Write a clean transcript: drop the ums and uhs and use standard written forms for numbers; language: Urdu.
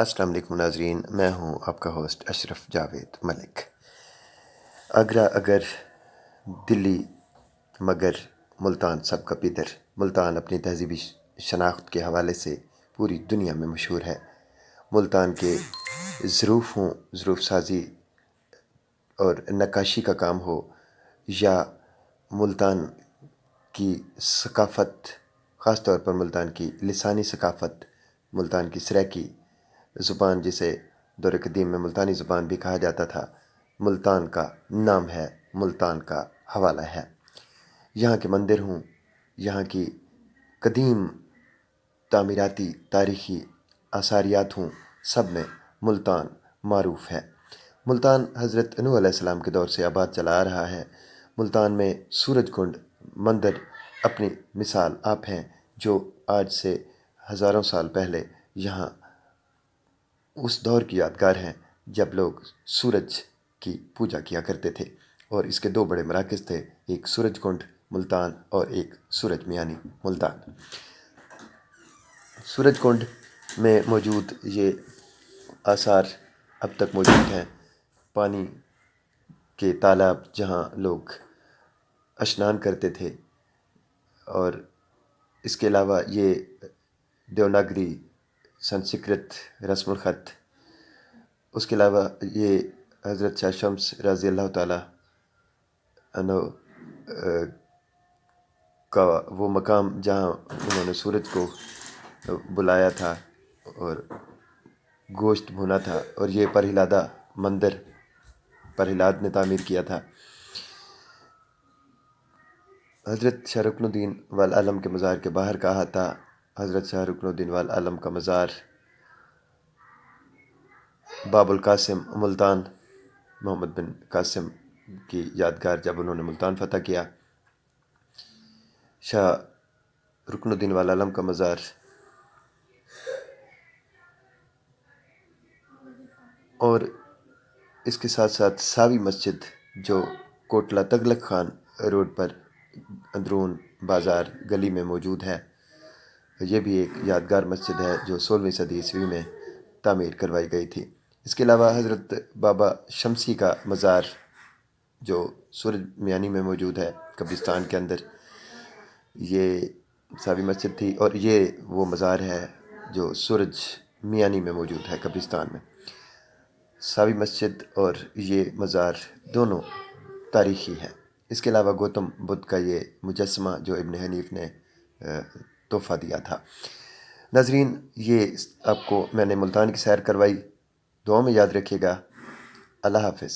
السلام علیکم ناظرین، میں ہوں آپ کا ہوسٹ اشرف جاوید ملک۔ آگرہ اگر دلی مگر ملتان سب کا پدر۔ ملتان اپنی تہذیبی شناخت کے حوالے سے پوری دنیا میں مشہور ہے۔ ملتان کے ظروف سازی اور نقاشی کا کام ہو یا ملتان کی ثقافت، خاص طور پر ملتان کی لسانی ثقافت، ملتان کی سریکی زبان جسے دور قدیم میں ملتانی زبان بھی کہا جاتا تھا، ملتان کا نام ہے، ملتان کا حوالہ ہے۔ یہاں کے مندر ہوں، یہاں کی قدیم تعمیراتی تاریخی آثاریات ہوں، سب میں ملتان معروف ہے۔ ملتان حضرت نوح علیہ السلام کے دور سے آباد چلا آ رہا ہے۔ ملتان میں سورج کنڈ مندر اپنی مثال آپ ہیں، جو آج سے ہزاروں سال پہلے یہاں اس دور کی یادگار ہیں جب لوگ سورج کی پوجا کیا کرتے تھے، اور اس کے دو بڑے مراکز تھے، ایک سورج کنڈ ملتان اور ایک سورج میانی ملتان۔ سورج کنڈ میں موجود یہ آثار اب تک موجود ہیں، پانی کے تالاب جہاں لوگ اشنان کرتے تھے، اور اس کے علاوہ یہ دیوناگری سنسکرت رسم الخط، اس کے علاوہ یہ حضرت شاہ شمس رضی اللہ تعالیٰ عنہ کا وہ مقام جہاں انہوں نے سورج کو بلایا تھا اور گوشت بھونا تھا، اور یہ پرہلادہ مندر پرہلاد نے تعمیر کیا تھا۔ حضرت شاہ رکن الدین والعالم کے مزار کے باہر کہا تھا، حضرت شاہ رکن الدین والعالم کا مزار باب القاسم ملتان، محمد بن قاسم کی یادگار جب انہوں نے ملتان فتح کیا۔ شاہ رکن الدین والعالم کا مزار اور اس کے ساتھ ساتھ ساوی مسجد جو کوٹلہ تغلق خان روڈ پر اندرون بازار گلی میں موجود ہے، یہ بھی ایک یادگار مسجد ہے جو 16ویں صدی عیسوی میں تعمیر کروائی گئی تھی۔ اس کے علاوہ حضرت بابا شمسی کا مزار جو سورج میانی میں موجود ہے قبرستان کے اندر، یہ ساوی مسجد تھی، اور یہ وہ مزار ہے جو سورج میانی میں موجود ہے قبرستان میں۔ ساوی مسجد اور یہ مزار دونوں تاریخی ہیں۔ اس کے علاوہ گوتم بدھ کا یہ مجسمہ جو ابن حنیف نے تحفہ دیا تھا۔ ناظرین، یہ آپ کو میں نے ملتان کی سیر کروائی، دعاؤں میں یاد رکھیے گا۔ اللہ حافظ۔